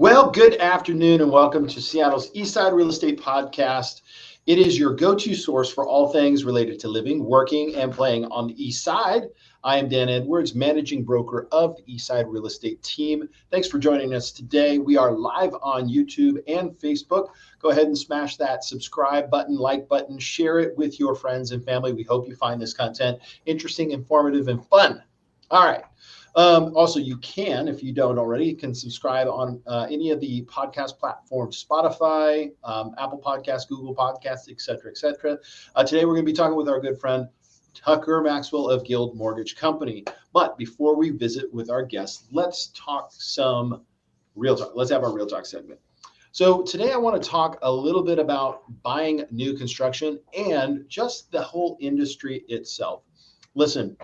Well, good afternoon and welcome to Seattle's Eastside Real Estate Podcast. It is your go-to source for all things related to living, working, and playing on the East Side. I am Dan Edwards, managing broker of the Eastside Real Estate team. Thanks for joining us today. We are live on YouTube and Facebook. Go ahead and smash that subscribe button, like button, share it with your friends and family. We hope you find this content interesting, informative, and fun. All right. Also, you can, if you don't already, you can subscribe on any of the podcast platforms, Spotify, Apple Podcasts, Google Podcasts, et cetera, et cetera. Today, we're going to be talking with our good friend, Tucker Maxwell of Guild Mortgage Company. But before we visit with our guests, let's talk some real talk. Let's have our real talk segment. So today I want to talk a little bit about buying new construction and just the whole industry itself. Listen,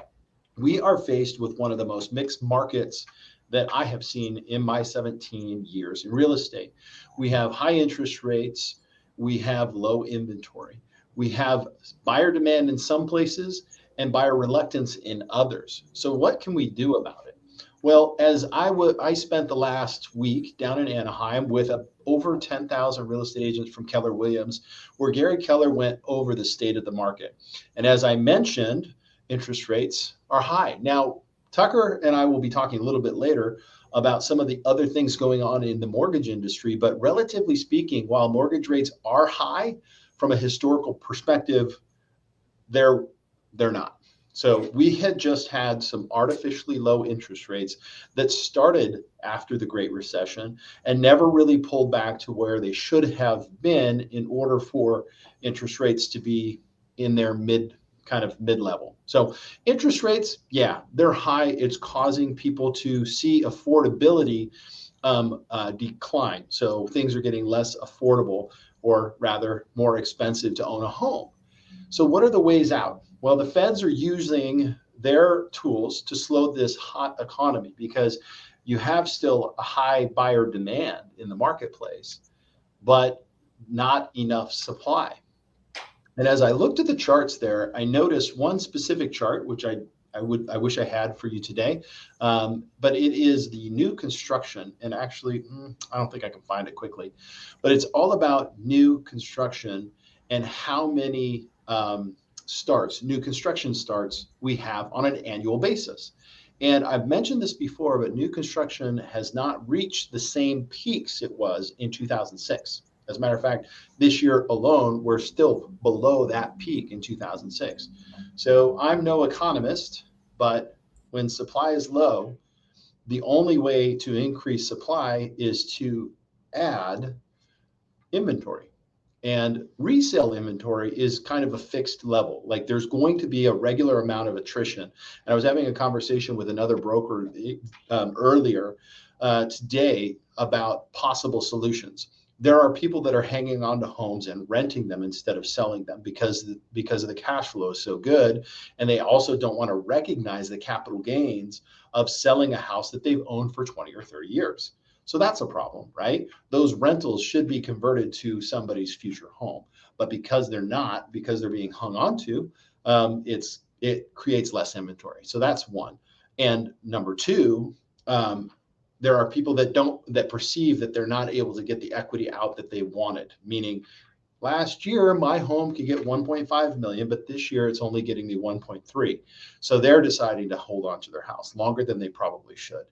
we are faced with one of the most mixed markets that I have seen in my 17 years in real estate. We have high interest rates. We have low inventory. We have buyer demand in some places and buyer reluctance in others. So what can we do about it? Well, as I spent the last week down in Anaheim with over 10,000 real estate agents from Keller Williams, where Gary Keller went over the state of the market. And as I mentioned, interest rates are high. Now, Tucker and I will be talking a little bit later about some of the other things going on in the mortgage industry, but relatively speaking, while mortgage rates are high from a historical perspective, they're not. So we had just had some artificially low interest rates that started after the Great Recession and never really pulled back to where they should have been in order for interest rates to be in their mid-level. So interest rates, yeah, they're high. It's causing people to see affordability decline. So things are getting less affordable, or rather more expensive to own a home. So what are the ways out? Well, the feds are using their tools to slow this hot economy because you have still a high buyer demand in the marketplace, but not enough supply. And as I looked at the charts there, I noticed one specific chart, which I wish I had for you today, but it is the new construction. And actually, I don't think I can find it quickly, but it's all about new construction and how many new construction starts we have on an annual basis. And I've mentioned this before, but new construction has not reached the same peaks it was in 2006. As a matter of fact, this year alone, we're still below that peak in 2006. So I'm no economist, but when supply is low, the only way to increase supply is to add inventory. And resale inventory is kind of a fixed level. Like there's going to be a regular amount of attrition. And I was having a conversation with another broker earlier today about possible solutions. There are people that are hanging on to homes and renting them instead of selling them because of the cash flow is so good. And they also don't want to recognize the capital gains of selling a house that they've owned for 20 or 30 years. So that's a problem, right? Those rentals should be converted to somebody's future home. But because they're not, because they're being hung on to, it creates less inventory. So that's one. And number two, there are people that perceive that they're not able to get the equity out that they wanted, meaning last year my home could get 1.5 million, but this year it's only getting me 1.3. So they're deciding to hold on to their house longer than they probably should.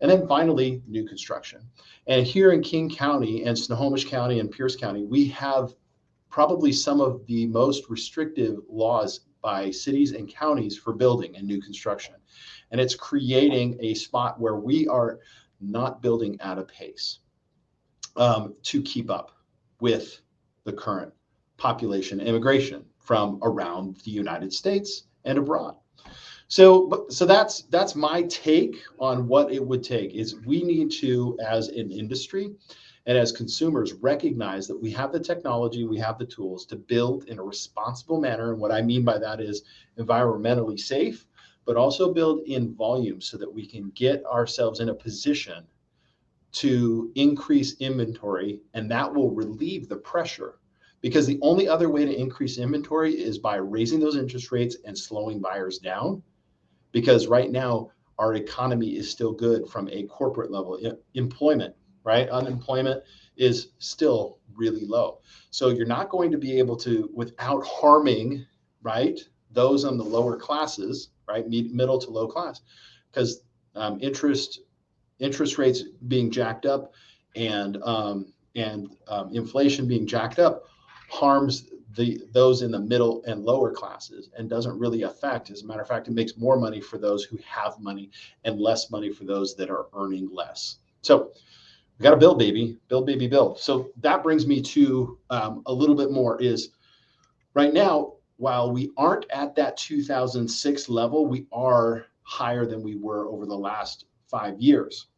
And then finally, new construction. And here in King County and Snohomish County and Pierce County, we have probably some of the most restrictive laws by cities and counties for building and new construction. And it's creating a spot where we are not building at a pace to keep up with the current population immigration from around the United States and abroad. So that's my take on what it would take. Is we need to, as an industry and as consumers, recognize that we have the technology, we have the tools to build in a responsible manner. And what I mean by that is environmentally safe, but also build in volume so that we can get ourselves in a position to increase inventory, and that will relieve the pressure. Because the only other way to increase inventory is by raising those interest rates and slowing buyers down. Because right now, our economy is still good from a corporate level. Employment right? Unemployment is still really low. So you're not going to be able to, without harming, right, those on the lower classes, right, middle to low class, because interest rates being jacked up and inflation being jacked up harms those in the middle and lower classes and doesn't really affect. As a matter of fact, it makes more money for those who have money and less money for those that are earning less. So we got to build, baby, build, baby, build. So that brings me to a little bit more is right now, while we aren't at that 2006 level, we are higher than we were over the last 5 years.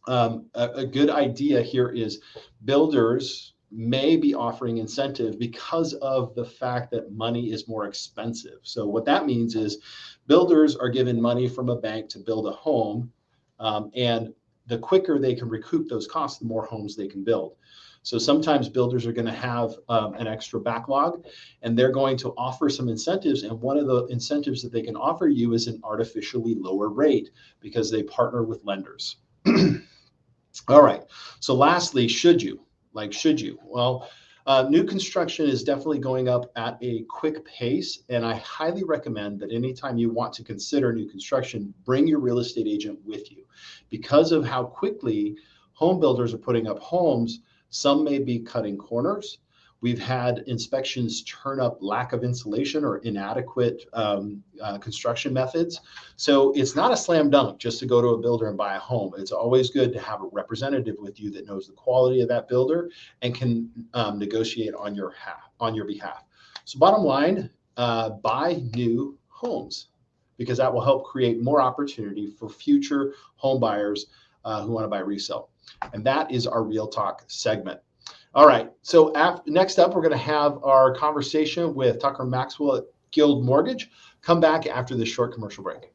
A good idea here is builders may be offering incentive because of the fact that money is more expensive. So what that means is builders are given money from a bank to build a home, and the quicker they can recoup those costs, the more homes they can build. So sometimes builders are going to have an extra backlog, and they're going to offer some incentives. And one of the incentives that they can offer you is an artificially lower rate because they partner with lenders. All right. So lastly, should you? Well, new construction is definitely going up at a quick pace. And I highly recommend that anytime you want to consider new construction, bring your real estate agent with you. Because of how quickly home builders are putting up homes, some may be cutting corners. We've had inspections turn up lack of insulation or inadequate construction methods. So it's not a slam dunk just to go to a builder and buy a home. It's always good to have a representative with you that knows the quality of that builder and can negotiate on your behalf. So bottom line, buy new homes because that will help create more opportunity for future home buyers who want to buy resale. And that is our Real Talk segment. All right. So next up, we're going to have our conversation with Tucker Maxwell at Guild Mortgage. Come back after this short commercial break.